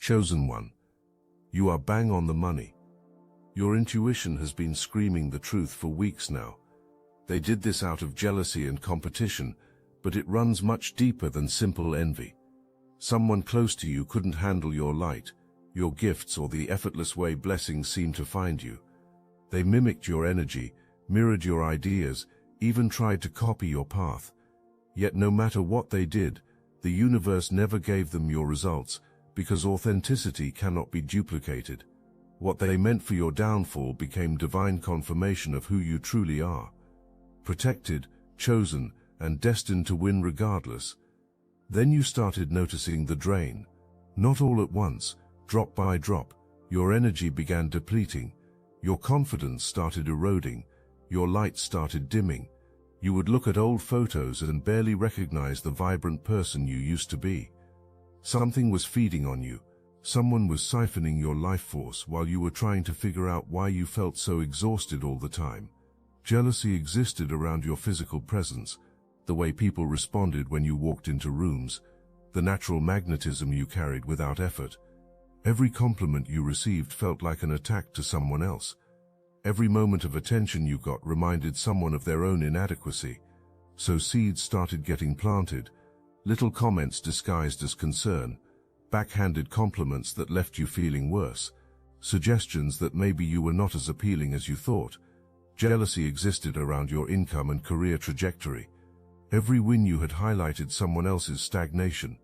Chosen one. You are bang on the money. Your intuition has been screaming the truth for weeks now. They did this out of jealousy and competition, but it runs much deeper than simple envy. Someone close to you couldn't handle your light, your gifts, or the effortless way blessings seem to find you. They mimicked your energy, mirrored your ideas, even tried to copy your path. Yet no matter what they did, the universe never gave them your results, because authenticity cannot be duplicated. What they meant for your downfall became divine confirmation of who you truly are. Protected, chosen, and destined to win regardless. Then you started noticing the drain. Not all at once, drop by drop, your energy began depleting. Your confidence started eroding. Your light started dimming. You would look at old photos and barely recognize the vibrant person you used to be. Something was feeding on you. Someone was siphoning your life force while you were trying to figure out why you felt so exhausted all the time. Jealousy existed around your physical presence, the way people responded when you walked into rooms, the natural magnetism you carried without effort. Every compliment you received felt like an attack to someone else. Every moment of attention you got reminded someone of their own inadequacy. So seeds started getting planted, little comments disguised as concern, backhanded compliments that left you feeling worse, suggestions that maybe you were not as appealing as you thought. Jealousy existed around your income and career trajectory. Every win you had highlighted someone else's stagnation.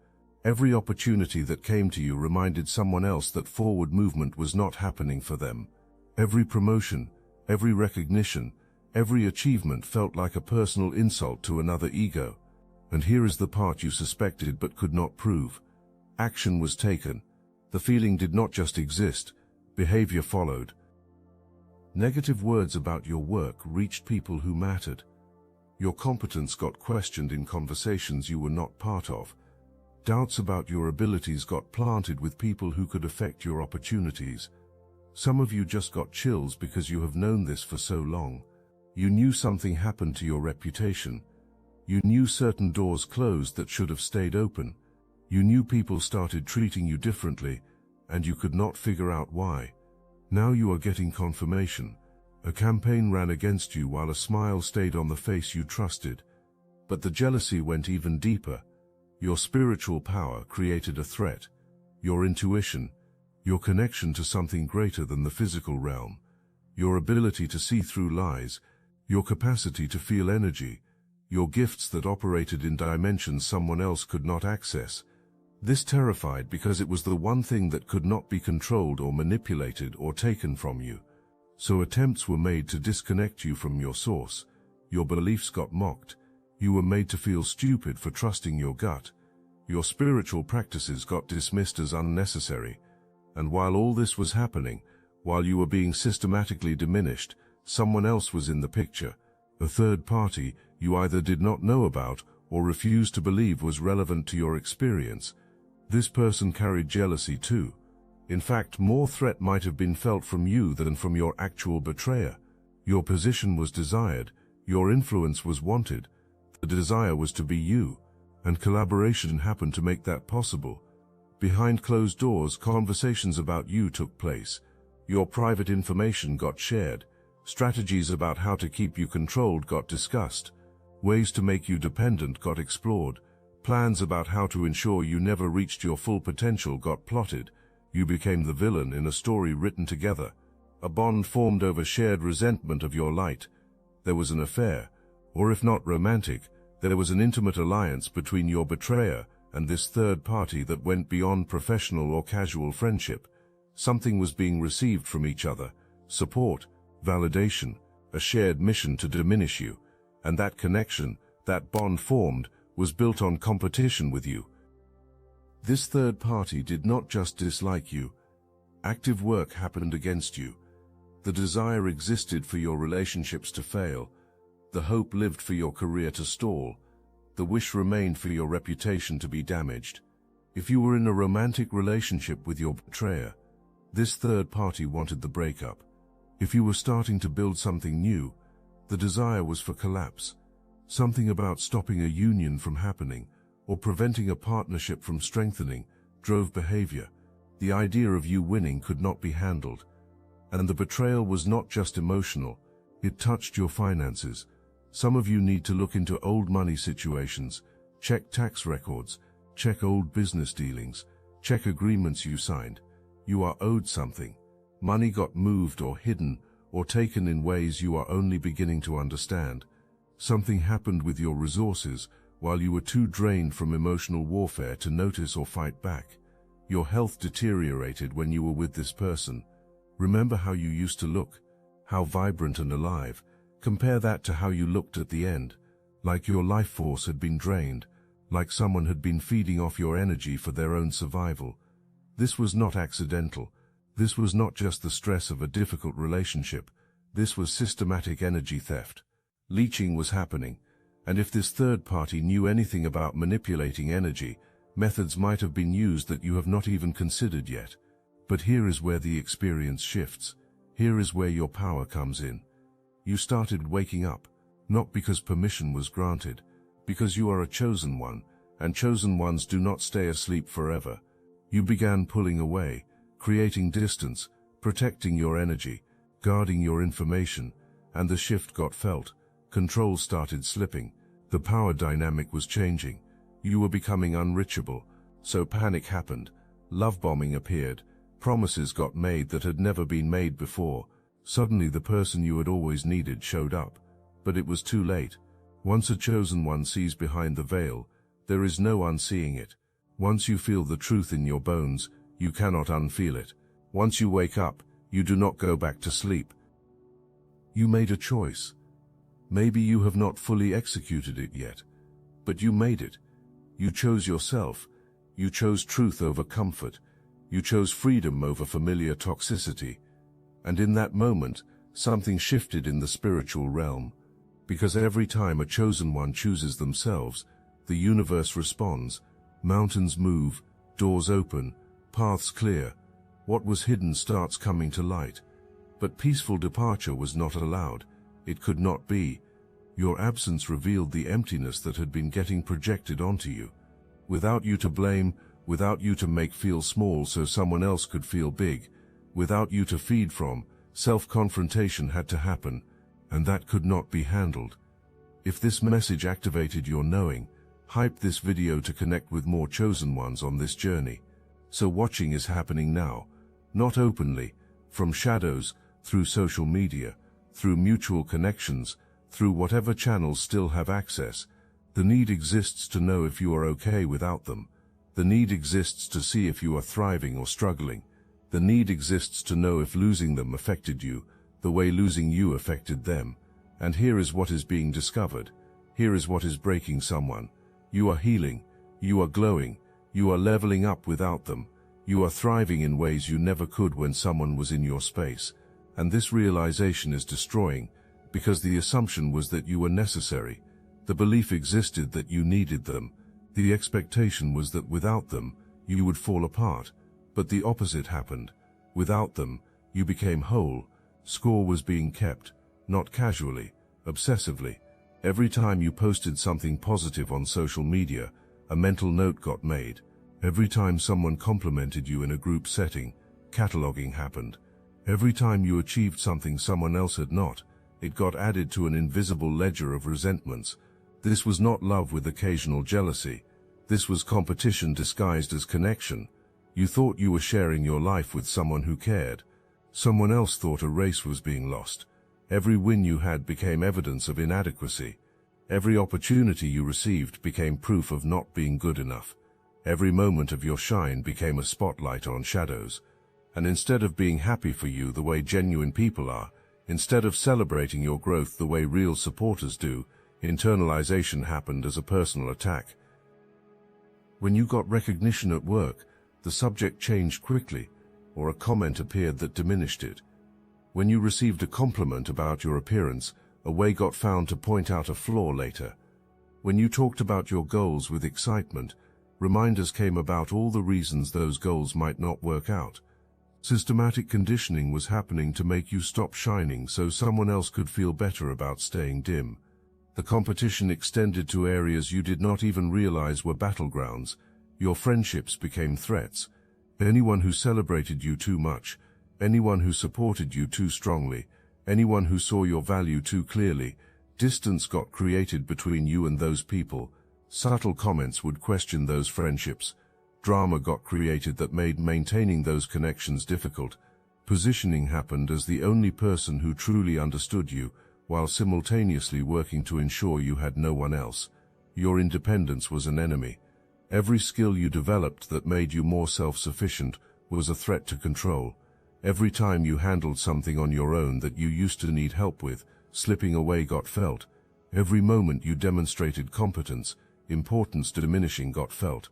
Every opportunity that came to you reminded someone else that forward movement was not happening for them. Every promotion, every recognition, every achievement felt like a personal insult to another ego. And here is the part you suspected but could not prove. Action was taken. The feeling did not just exist, behavior followed. Negative words about your work reached people who mattered. Your competence got questioned in conversations you were not part of. Doubts about your abilities got planted with people who could affect your opportunities. Some of you just got chills because you have known this for so long. You knew something happened to your reputation. You knew certain doors closed that should have stayed open. You knew people started treating you differently, and you could not figure out why. Now you are getting confirmation. A campaign ran against you while a smile stayed on the face you trusted. But the jealousy went even deeper. Your spiritual power created a threat. Your intuition, your connection to something greater than the physical realm, your ability to see through lies, your capacity to feel energy, your gifts that operated in dimensions someone else could not access. This terrified because it was the one thing that could not be controlled or manipulated or taken from you. So attempts were made to disconnect you from your source. Your beliefs got mocked. You were made to feel stupid for trusting your gut. Your spiritual practices got dismissed as unnecessary. And while all this was happening, while you were being systematically diminished, someone else was in the picture. A third party you either did not know about or refused to believe was relevant to your experience. This person carried jealousy too. In fact, more threat might have been felt from you than from your actual betrayer. Your position was desired, your influence was wanted. The desire was to be you, and collaboration happened to make that possible. Behind closed doors, conversations about you took place. Your private information got shared. Strategies about how to keep you controlled got discussed. Ways to make you dependent got explored. Plans about how to ensure you never reached your full potential got plotted. You became the villain in a story written together. A bond formed over shared resentment of your light. There was an affair, or if not romantic, there was an intimate alliance between your betrayer and this third party that went beyond professional or casual friendship. Something was being received from each other: support, validation, a shared mission to diminish you. And that connection, that bond formed, was built on competition with you. This third party did not just dislike you. Active work happened against you. The desire existed for your relationships to fail. The hope lived for your career to stall. The wish remained for your reputation to be damaged. If you were in a romantic relationship with your betrayer, this third party wanted the breakup. If you were starting to build something new, the desire was for collapse. Something about stopping a union from happening or preventing a partnership from strengthening drove behavior. The idea of you winning could not be handled. And the betrayal was not just emotional, it touched your finances. Some of you need to look into old money situations, check tax records, check old business dealings, check agreements you signed. You are owed something. Money got moved or hidden or taken in ways you are only beginning to understand. Something happened with your resources while you were too drained from emotional warfare to notice or fight back. Your health deteriorated when you were with this person. Remember how you used to look, how vibrant and alive. Compare that to how you looked at the end, like your life force had been drained, like someone had been feeding off your energy for their own survival. This was not accidental. This was not just the stress of a difficult relationship. This was systematic energy theft. Leeching was happening, and if this third party knew anything about manipulating energy, methods might have been used that you have not even considered yet. But here is where the experience shifts. Here is where your power comes in. You started waking up, not because permission was granted, because you are a chosen one, and chosen ones do not stay asleep forever. You began pulling away, creating distance, protecting your energy, guarding your information, and the shift got felt. Control started slipping. The power dynamic was changing. You were becoming unreachable, so panic happened. Love bombing appeared. Promises got made that had never been made before. Suddenly the person you had always needed showed up. But it was too late. Once a chosen one sees behind the veil, there is no unseeing it. Once you feel the truth in your bones, you cannot unfeel it. Once you wake up, you do not go back to sleep. You made a choice. Maybe you have not fully executed it yet, but you made it. You chose yourself. You chose truth over comfort. You chose freedom over familiar toxicity. And in that moment, something shifted in the spiritual realm. Because every time a chosen one chooses themselves, the universe responds. Mountains move, doors open, paths clear. What was hidden starts coming to light. But peaceful departure was not allowed. It could not be. Your absence revealed the emptiness that had been getting projected onto you. Without you to blame, without you to make feel small so someone else could feel big, without you to feed from, self-confrontation had to happen, and that could not be handled. If this message activated your knowing, hype this video to connect with more chosen ones on this journey. So watching is happening now, not openly, from shadows, through social media, through mutual connections, through whatever channels still have access. The need exists to know if you are okay without them. The need exists to see if you are thriving or struggling. The need exists to know if losing them affected you, the way losing you affected them. And here is what is being discovered. Here is what is breaking someone. You are healing. You are glowing. You are leveling up without them. You are thriving in ways you never could when someone was in your space. And this realization is destroying, because the assumption was that you were necessary. The belief existed that you needed them. The expectation was that without them, you would fall apart. But the opposite happened. Without them, you became whole. Score was being kept, not casually, obsessively. Every time you posted something positive on social media, a mental note got made. Every time someone complimented you in a group setting, cataloging happened. Every time you achieved something someone else had not, it got added to an invisible ledger of resentments. This was not love with occasional jealousy. This was competition disguised as connection. You thought you were sharing your life with someone who cared. Someone else thought a race was being lost. Every win you had became evidence of inadequacy. Every opportunity you received became proof of not being good enough. Every moment of your shine became a spotlight on shadows. And instead of being happy for you the way genuine people are, instead of celebrating your growth the way real supporters do, internalization happened as a personal attack. When you got recognition at work, the subject changed quickly, or a comment appeared that diminished it. When you received a compliment about your appearance, a way got found to point out a flaw later. When you talked about your goals with excitement, reminders came about all the reasons those goals might not work out. Systematic conditioning was happening to make you stop shining so someone else could feel better about staying dim. The competition extended to areas you did not even realize were battlegrounds. Your friendships became threats. Anyone who celebrated you too much, anyone who supported you too strongly, anyone who saw your value too clearly, distance got created between you and those people. Subtle comments would question those friendships. Drama got created that made maintaining those connections difficult. Positioning happened as the only person who truly understood you, while simultaneously working to ensure you had no one else. Your independence was an enemy. Every skill you developed that made you more self-sufficient was a threat to control. Every time you handled something on your own that you used to need help with, slipping away got felt. Every moment you demonstrated competence, importance diminishing got felt.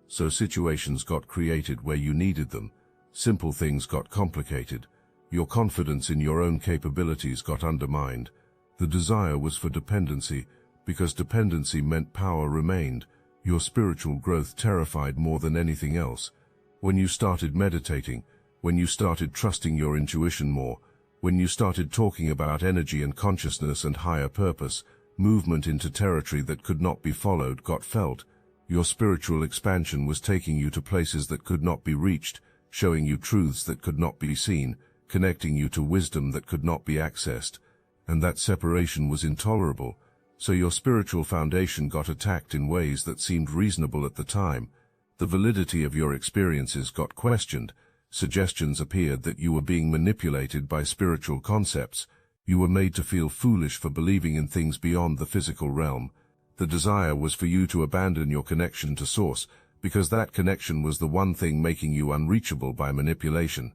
So situations got created where you needed them. Simple things got complicated. Your confidence in your own capabilities got undermined. The desire was for dependency, because dependency meant power remained. Your spiritual growth terrified more than anything else. When you started meditating, when you started trusting your intuition more, when you started talking about energy and consciousness and higher purpose, movement into territory that could not be followed got felt. Your spiritual expansion was taking you to places that could not be reached, showing you truths that could not be seen, connecting you to wisdom that could not be accessed. And that separation was intolerable, so your spiritual foundation got attacked in ways that seemed reasonable at the time. The validity of your experiences got questioned. Suggestions appeared that you were being manipulated by spiritual concepts. You were made to feel foolish for believing in things beyond the physical realm. The desire was for you to abandon your connection to Source, because that connection was the one thing making you unreachable by manipulation.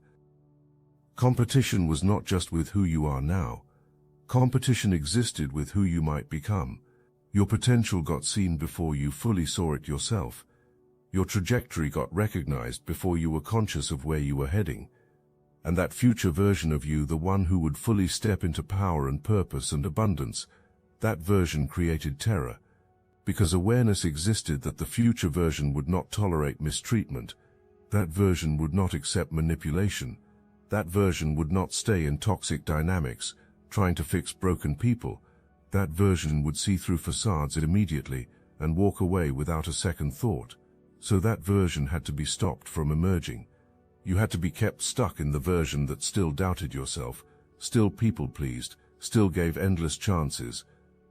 Competition was not just with who you are now. Competition existed with who you might become. Your potential got seen before you fully saw it yourself. Your trajectory got recognized before you were conscious of where you were heading. And that future version of you, the one who would fully step into power and purpose and abundance, that version created terror. Because awareness existed that the future version would not tolerate mistreatment. That version would not accept manipulation. That version would not stay in toxic dynamics, trying to fix broken people. That version would see through facades immediately and walk away without a second thought. So that version had to be stopped from emerging. You had to be kept stuck in the version that still doubted yourself, still people-pleased, still gave endless chances.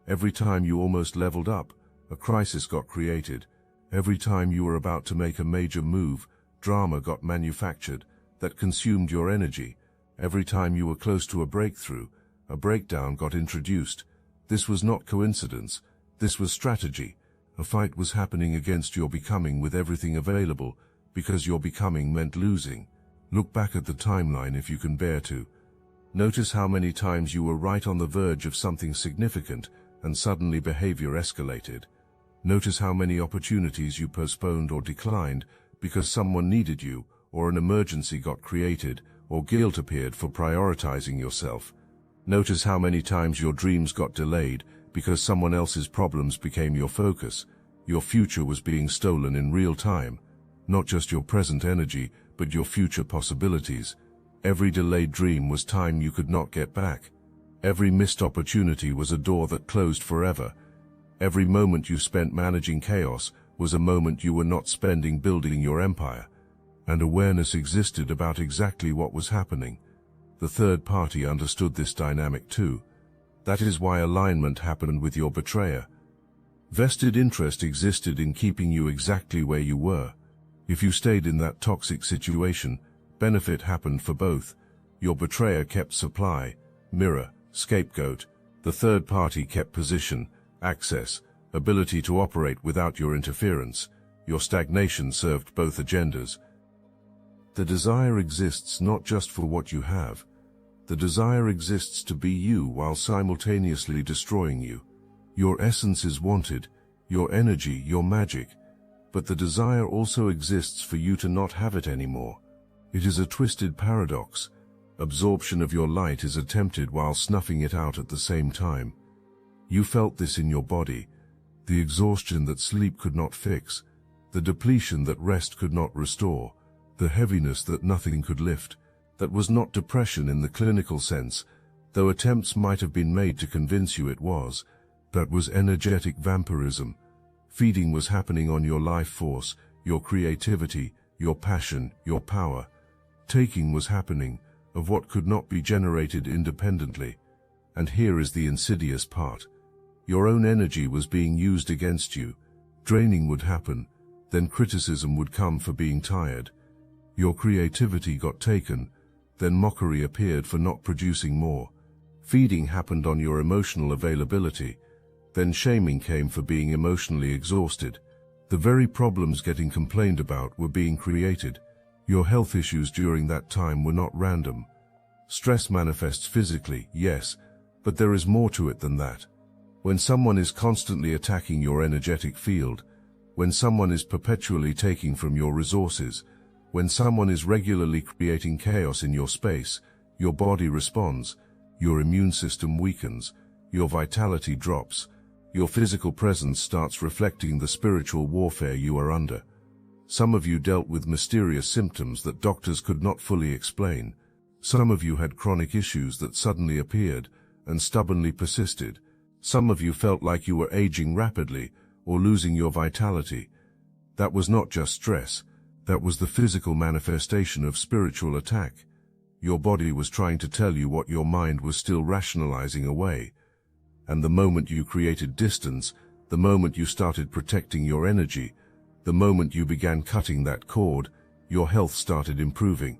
Every time you almost leveled up, a crisis got created. Every time you were about to make a major move, drama got manufactured that consumed your energy. Every time you were close to a breakthrough, a breakdown got introduced. This was not coincidence. This was strategy. A fight was happening against your becoming with everything available, because your becoming meant losing. Look back at the timeline if you can bear to. Notice how many times you were right on the verge of something significant, and suddenly behavior escalated. Notice how many opportunities you postponed or declined because someone needed you, or an emergency got created, or guilt appeared for prioritizing yourself. Notice how many times your dreams got delayed because someone else's problems became your focus. Your future was being stolen in real time. Not just your present energy, but your future possibilities. Every delayed dream was time you could not get back. Every missed opportunity was a door that closed forever. Every moment you spent managing chaos was a moment you were not spending building your empire. And awareness existed about exactly what was happening. The third party understood this dynamic too. That is why alignment happened with your betrayer. Vested interest existed in keeping you exactly where you were. If you stayed in that toxic situation, benefit happened for both. Your betrayer kept supply, mirror, scapegoat. The third party kept position, access, ability to operate without your interference. Your stagnation served both agendas. The desire exists not just for what you have. The desire exists to be you while simultaneously destroying you. Your essence is wanted, your energy, your magic, but the desire also exists for you to not have it anymore. It is a twisted paradox. Absorption of your light is attempted while snuffing it out at the same time. You felt this in your body, the exhaustion that sleep could not fix, the depletion that rest could not restore, the heaviness that nothing could lift. That was not depression in the clinical sense, though attempts might have been made to convince you it was. That was energetic vampirism. Feeding was happening on your life force, your creativity, your passion, your power. Taking was happening of what could not be generated independently. And here is the insidious part. Your own energy was being used against you. Draining would happen, then criticism would come for being tired. Your creativity got taken, then mockery appeared for not producing more. Feeding happened on your emotional availability, then shaming came for being emotionally exhausted. The very problems getting complained about were being created. Your health issues during that time were not random. Stress manifests physically, yes, but there is more to it than that. When someone is constantly attacking your energetic field, when someone is perpetually taking from your resources, when someone is regularly creating chaos in your space, your body responds, your immune system weakens, your vitality drops, your physical presence starts reflecting the spiritual warfare you are under. Some of you dealt with mysterious symptoms that doctors could not fully explain. Some of you had chronic issues that suddenly appeared and stubbornly persisted. Some of you felt like you were aging rapidly or losing your vitality. That was not just stress, that was the physical manifestation of spiritual attack. Your body was trying to tell you what your mind was still rationalizing away. And the moment you created distance, the moment you started protecting your energy, the moment you began cutting that cord, your health started improving.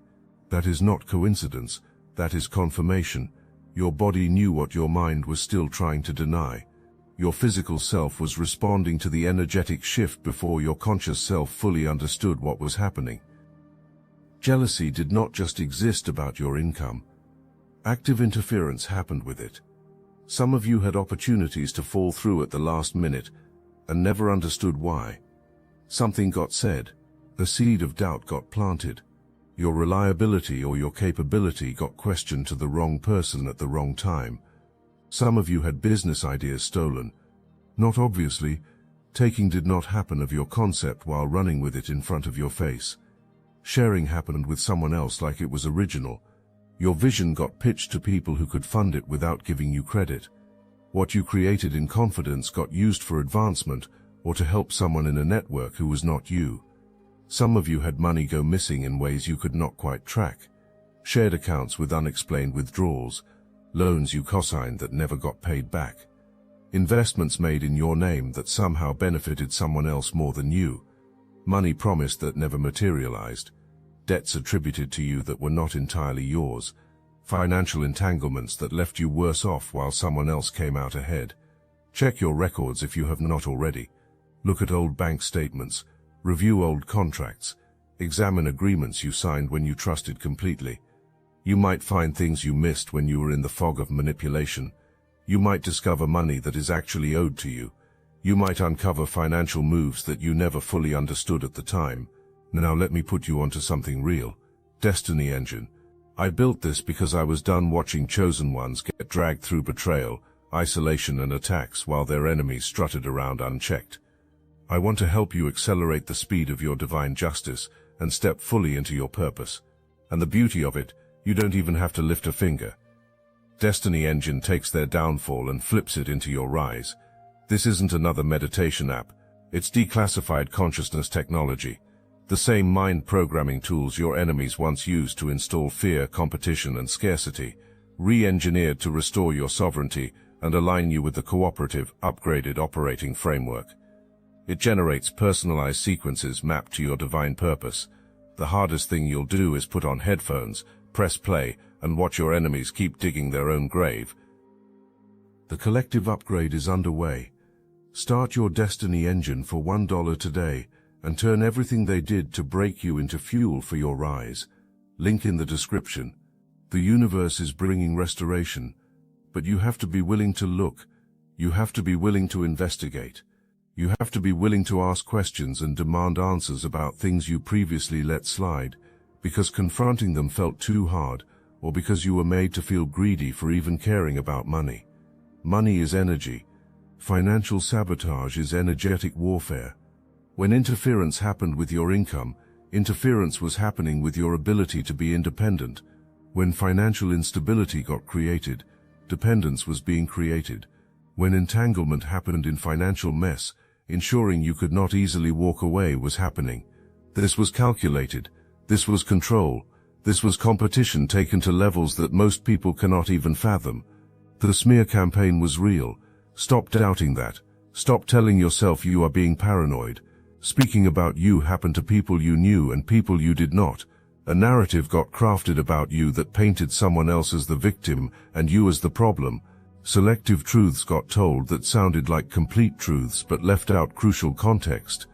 That is not coincidence, that is confirmation. Your body knew what your mind was still trying to deny. Your physical self was responding to the energetic shift before your conscious self fully understood what was happening. Jealousy did not just exist about your income. Active interference happened with it. Some of you had opportunities to fall through at the last minute and never understood why. Something got said, a seed of doubt got planted. Your reliability or your capability got questioned to the wrong person at the wrong time. Some of you had business ideas stolen. Not obviously, taking did not happen of your concept while running with it in front of your face. Sharing happened with someone else like it was original. Your vision got pitched to people who could fund it without giving you credit. What you created in confidence got used for advancement or to help someone in a network who was not you. Some of you had money go missing in ways you could not quite track. Shared accounts with unexplained withdrawals, loans you co-signed that never got paid back. Investments made in your name that somehow benefited someone else more than you. Money promised that never materialized. Debts attributed to you that were not entirely yours. Financial entanglements that left you worse off while someone else came out ahead. Check your records if you have not already. Look at old bank statements. Review old contracts. Examine agreements you signed when you trusted completely. You might find things you missed when you were in the fog of manipulation. You might discover money that is actually owed to you. You might uncover financial moves that you never fully understood at the time. Now let me put you onto something real. Destiny Engine. I built this because I was done watching chosen ones get dragged through betrayal, isolation and attacks while their enemies strutted around unchecked. I want to help you accelerate the speed of your divine justice and step fully into your purpose. And the beauty of it, you don't even have to lift a finger. Destiny Engine takes their downfall and flips it into your rise. This isn't another meditation app. It's declassified consciousness technology. The same mind programming tools your enemies once used to install fear, competition, and scarcity, re-engineered to restore your sovereignty and align you with the cooperative, upgraded operating framework. It generates personalized sequences mapped to your divine purpose. The hardest thing you'll do is put on headphones, press play, and watch your enemies keep digging their own grave. The collective upgrade is underway. Start your Destiny Engine for $1 today and turn everything they did to break you into fuel for your rise. Link in the description. The universe is bringing restoration, but you have to be willing to look. You have to be willing to investigate. You have to be willing to ask questions and demand answers about things you previously let slide, because confronting them felt too hard, or because you were made to feel greedy for even caring about money. Money is energy. Financial sabotage is energetic warfare. When interference happened with your income, interference was happening with your ability to be independent. When financial instability got created, dependence was being created. When entanglement happened in financial mess, ensuring you could not easily walk away was happening. This was calculated. This was control. This was competition taken to levels that most people cannot even fathom. The smear campaign was real. Stop doubting that. Stop telling yourself you are being paranoid. Speaking about you happened to people you knew and people you did not. A narrative got crafted about you that painted someone else as the victim and you as the problem. Selective truths got told that sounded like complete truths but left out crucial context.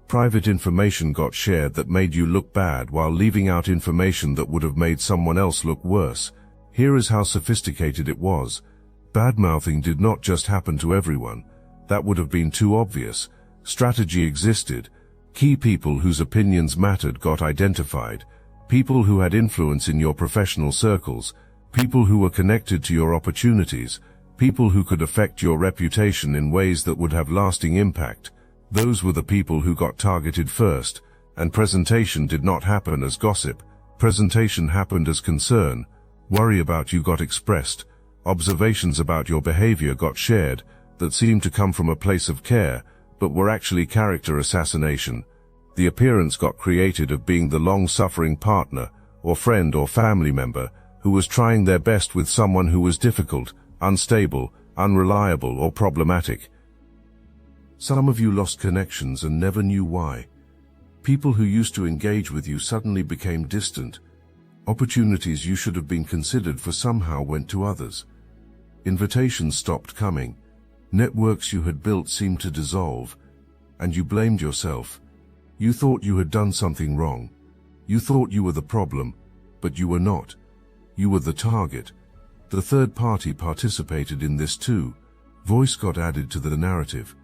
Private information got shared that made you look bad while leaving out information that would have made someone else look worse. Here is how sophisticated it was. Bad-mouthing did not just happen to everyone. That would have been too obvious. Strategy existed. Key people whose opinions mattered got identified. People who had influence in your professional circles. People who were connected to your opportunities. People who could affect your reputation in ways that would have lasting impact. Those were the people who got targeted first, and presentation did not happen as gossip. Presentation happened as concern. Worry about you got expressed. Observations about your behavior got shared that seemed to come from a place of care, but were actually character assassination. The appearance got created of being the long-suffering partner, or friend or family member, who was trying their best with someone who was difficult, unstable, unreliable, or problematic. Some of you lost connections and never knew why. People who used to engage with you suddenly became distant. Opportunities you should have been considered for somehow went to others. Invitations stopped coming. Networks you had built seemed to dissolve, and you blamed yourself. You thought you had done something wrong. You thought you were the problem, but you were not. You were the target. The third party participated in this too. Voice got added to the narrative.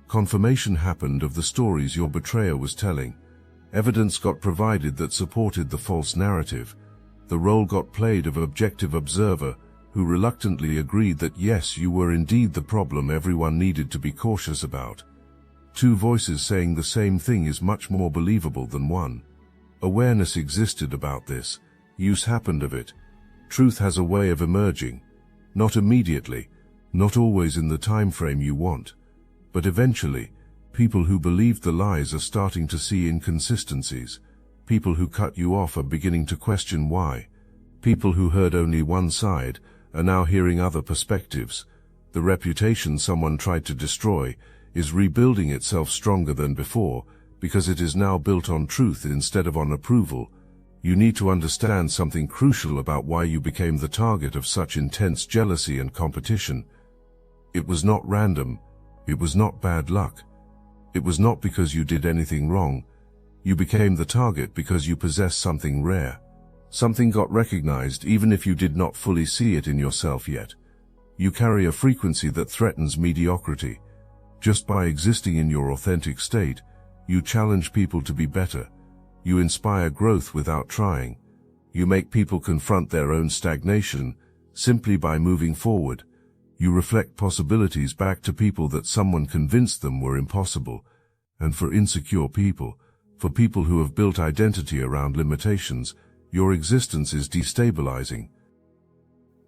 Confirmation happened of the stories your betrayer was telling. Evidence got provided that supported the false narrative. The role got played of objective observer, who reluctantly agreed that yes, you were indeed the problem everyone needed to be cautious about. Two voices saying the same thing is much more believable than one. Awareness existed about this. Use happened of it. Truth has a way of emerging. Not immediately, not always in the time frame you want. But eventually, people who believed the lies are starting to see inconsistencies. People who cut you off are beginning to question why. People who heard only one side are now hearing other perspectives. The reputation someone tried to destroy is rebuilding itself stronger than before because it is now built on truth instead of on approval. You need to understand something crucial about why you became the target of such intense jealousy and competition. It was not random. It was not bad luck. It was not because you did anything wrong. You became the target because you possessed something rare. Something got recognized even if you did not fully see it in yourself yet. You carry a frequency that threatens mediocrity. Just by existing in your authentic state, you challenge people to be better. You inspire growth without trying. You make people confront their own stagnation simply by moving forward. You reflect possibilities back to people that someone convinced them were impossible. And for insecure people, for people who have built identity around limitations, your existence is destabilizing.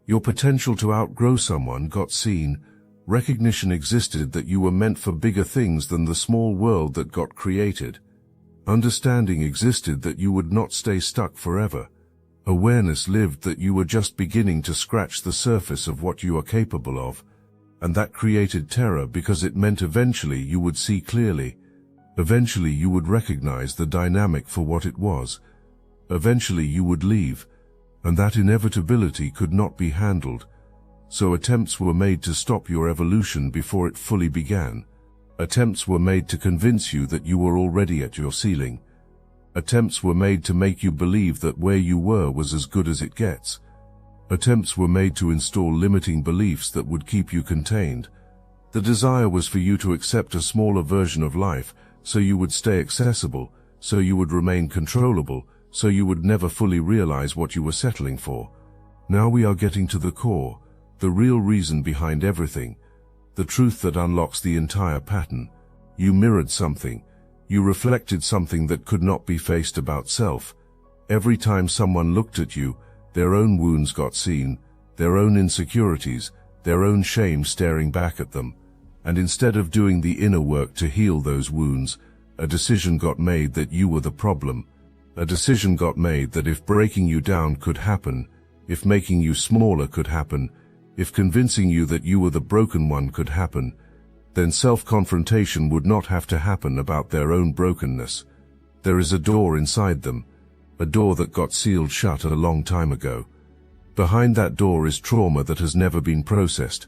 Your potential to outgrow someone got seen. Recognition existed that you were meant for bigger things than the small world that got created. Understanding existed that you would not stay stuck forever. Awareness lived that you were just beginning to scratch the surface of what you are capable of, and that created terror because it meant eventually you would see clearly. Eventually you would recognize the dynamic for what it was. Eventually you would leave, and that inevitability could not be handled. So attempts were made to stop your evolution before it fully began. Attempts were made to convince you that you were already at your ceiling. Attempts were made to make you believe that where you were was as good as it gets. Attempts were made to install limiting beliefs that would keep you contained. The desire was for you to accept a smaller version of life, so you would stay accessible, so you would remain controllable, so you would never fully realize what you were settling for. Now we are getting to the core, the real reason behind everything, the truth that unlocks the entire pattern. You mirrored something. You reflected something that could not be faced about self. Every time someone looked at you, their own wounds got seen, their own insecurities, their own shame staring back at them. And instead of doing the inner work to heal those wounds, A decision got made that you were the problem. A decision got made that if breaking you down could happen, if making you smaller could happen, if convincing you that you were the broken one could happen, then self-confrontation would not have to happen about their own brokenness. There is a door inside them, a door that got sealed shut a long time ago. Behind that door is trauma that has never been processed,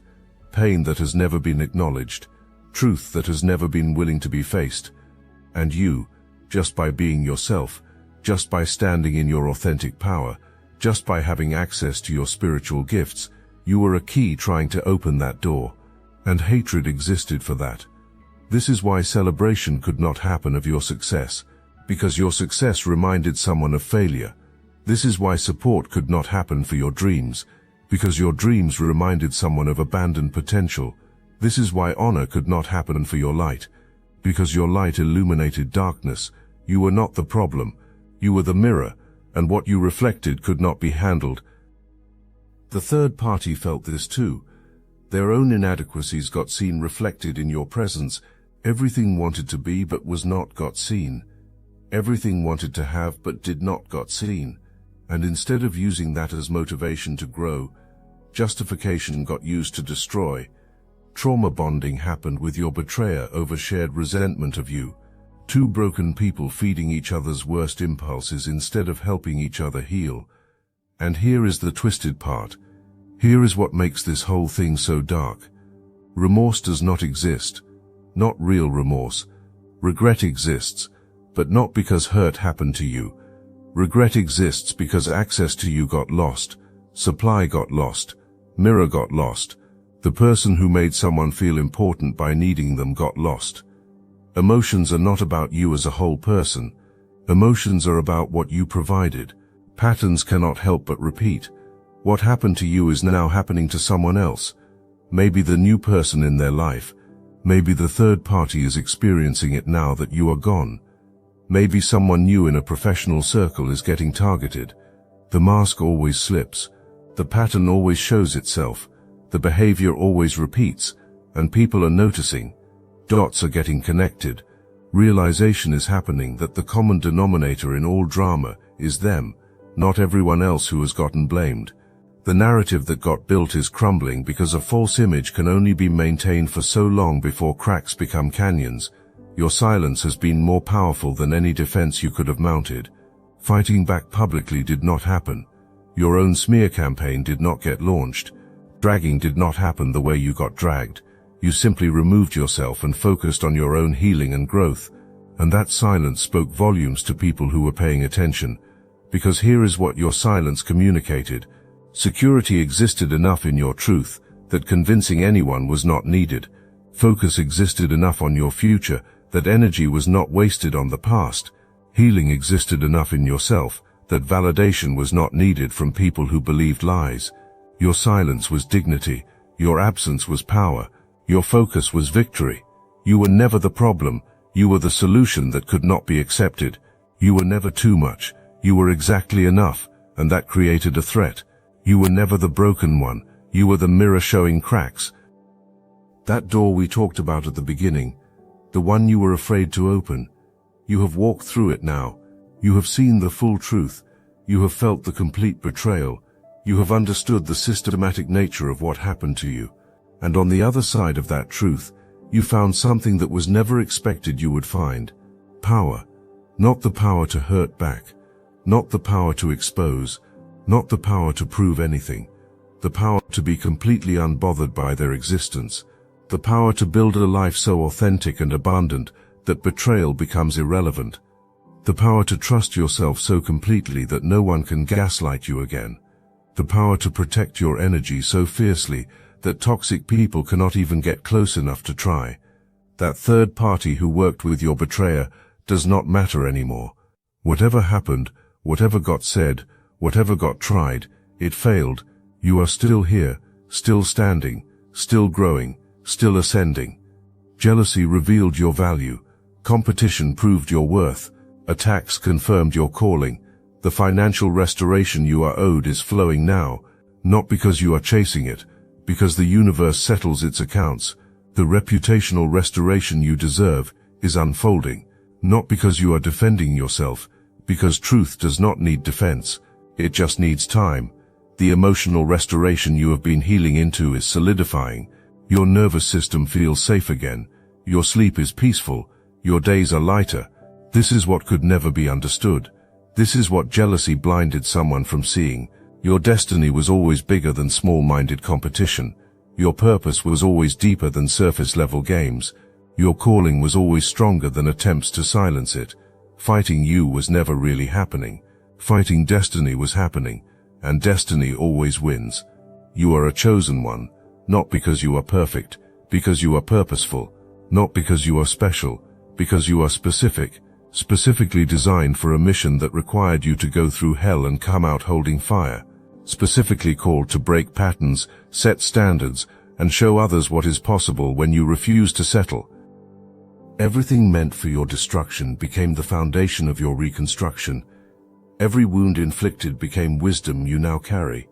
pain that has never been acknowledged, truth that has never been willing to be faced. And you, just by being yourself, just by standing in your authentic power, just by having access to your spiritual gifts, you were a key trying to open that door. And hatred existed for that. This is why celebration could not happen of your success, because your success reminded someone of failure. This is why support could not happen for your dreams, because your dreams reminded someone of abandoned potential. This is why honor could not happen for your light, because your light illuminated darkness. You were not the problem, you were the mirror, and what you reflected could not be handled. The third party felt this too. Their own inadequacies got seen reflected in your presence. Everything wanted to be but was not got seen. Everything wanted to have but did not got seen. And instead of using that as motivation to grow, justification got used to destroy. Trauma bonding happened with your betrayer over shared resentment of you. Two broken people feeding each other's worst impulses instead of helping each other heal. And here is the twisted part. Here is what makes this whole thing so dark. Remorse does not exist. Not real remorse. Regret exists, but not because hurt happened to you. Regret exists because access to you got lost, supply got lost, mirror got lost. The person who made someone feel important by needing them got lost. Emotions are not about you as a whole person. Emotions are about what you provided. Patterns cannot help but repeat. What happened to you is now happening to someone else. Maybe the new person in their life. Maybe the third party is experiencing it now that you are gone. Maybe someone new in a professional circle is getting targeted. The mask always slips. The pattern always shows itself. The behavior always repeats, and people are noticing. Dots are getting connected. Realization is happening that the common denominator in all drama is them, not everyone else who has gotten blamed. The narrative that got built is crumbling because a false image can only be maintained for so long before cracks become canyons. Your silence has been more powerful than any defense you could have mounted. Fighting back publicly did not happen. Your own smear campaign did not get launched. Dragging did not happen the way you got dragged. You simply removed yourself and focused on your own healing and growth. And that silence spoke volumes to people who were paying attention. Because here is what your silence communicated. Security existed enough in your truth that convincing anyone was not needed. Focus existed enough on your future that energy was not wasted on the past. Healing existed enough in yourself that validation was not needed from people who believed lies. Your silence was dignity. Your absence was power. Your focus was victory. You were never the problem. You were the solution that could not be accepted. You were never too much. You were exactly enough, and that created a threat. You were never the broken one. You were the mirror showing cracks. That door we talked about at the beginning, the one you were afraid to open, you have walked through it now. You have seen the full truth. You have felt the complete betrayal. You have understood the systematic nature of what happened to you. And on the other side of that truth, you found something that was never expected you would find. Power. Not the power to hurt back. Not the power to expose. Not the power to prove anything. The power to be completely unbothered by their existence. The power to build a life so authentic and abundant that betrayal becomes irrelevant. The power to trust yourself so completely that no one can gaslight you again. The power to protect your energy so fiercely that toxic people cannot even get close enough to try. That third party who worked with your betrayer does not matter anymore. Whatever happened, whatever got said, whatever got tried, it failed. You are still here, still standing, still growing, still ascending. Jealousy revealed your value. Competition proved your worth. Attacks confirmed your calling. The financial restoration you are owed is flowing now, not because you are chasing it, because the universe settles its accounts. The reputational restoration you deserve is unfolding. Not because you are defending yourself, because truth does not need defense. It just needs time. The emotional restoration you have been healing into is solidifying. Your nervous system feels safe again. Your sleep is peaceful. Your days are lighter. This is what could never be understood. This is what jealousy blinded someone from seeing. Your destiny was always bigger than small-minded competition. Your purpose was always deeper than surface-level games. Your calling was always stronger than attempts to silence it. Fighting you was never really happening. Fighting destiny was happening, and destiny always wins. You are a chosen one, not because you are perfect, because you are purposeful, not because you are special, because you are specifically designed for a mission that required you to go through hell and come out holding fire, specifically called to break patterns, set standards, and show others what is possible when you refuse to settle. Everything meant for your destruction became the foundation of your reconstruction. Every wound inflicted became wisdom you now carry.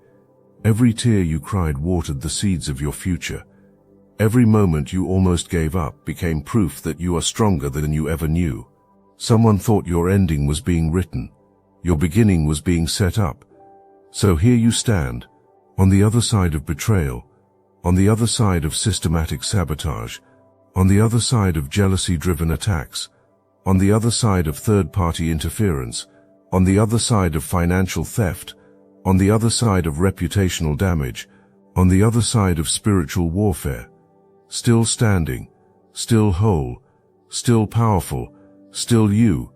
Every tear you cried watered the seeds of your future. Every moment you almost gave up became proof that you are stronger than you ever knew. Someone thought your ending was being written. Your beginning was being set up. So here you stand, on the other side of betrayal, on the other side of systematic sabotage, on the other side of jealousy-driven attacks, on the other side of third-party interference, on the other side of financial theft, on the other side of reputational damage, on the other side of spiritual warfare. Still standing, still whole, still powerful, still you.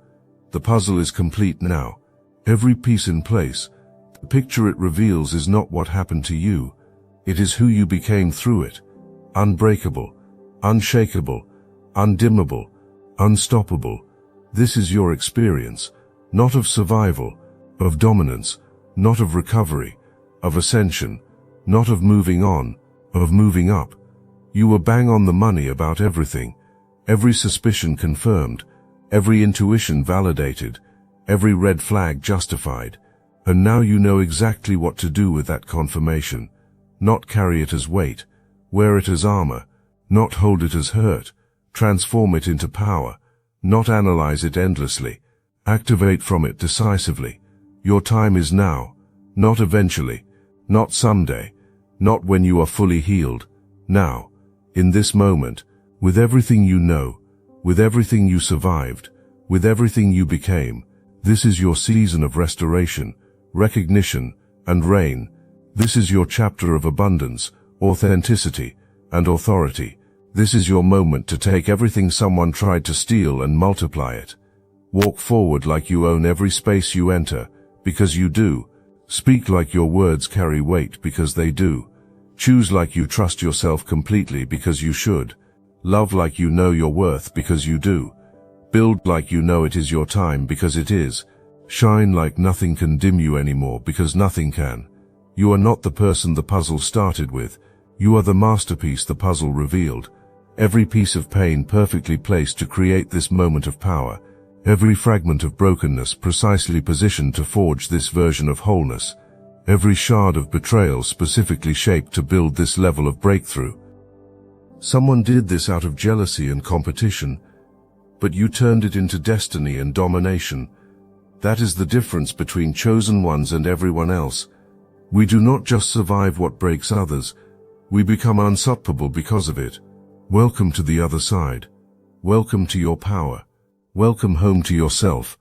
The puzzle is complete now. Every piece in place. The picture it reveals is not what happened to you. It is who you became through it. Unbreakable, unshakable, undimmable, unstoppable. This is your experience, not of survival, of dominance, not of recovery, of ascension, not of moving on, of moving up. You were bang on the money about everything, every suspicion confirmed, every intuition validated, every red flag justified, and now you know exactly what to do with that confirmation. Not carry it as weight, wear it as armor, not hold it as hurt, transform it into power, not analyze it endlessly, activate from it decisively. Your time is now, not eventually, not someday, not when you are fully healed. Now, in this moment, with everything you know, with everything you survived, with everything you became, this is your season of restoration, recognition, and reign. This is your chapter of abundance, authenticity, and authority. This is your moment to take everything someone tried to steal and multiply it. Walk forward like you own every space you enter, because you do. Speak like your words carry weight, because they do. Choose like you trust yourself completely, because you should. Love like you know your worth, because you do. Build like you know it is your time, because it is. Shine like nothing can dim you anymore, because nothing can. You are not the person the puzzle started with. You are the masterpiece the puzzle revealed. Every piece of pain perfectly placed to create this moment of power. Every fragment of brokenness precisely positioned to forge this version of wholeness. Every shard of betrayal specifically shaped to build this level of breakthrough. Someone did this out of jealousy and competition, but you turned it into destiny and domination. That is the difference between chosen ones and everyone else. We do not just survive what breaks others, we become unstoppable because of it. Welcome to the other side. Welcome to your power. Welcome home to yourself.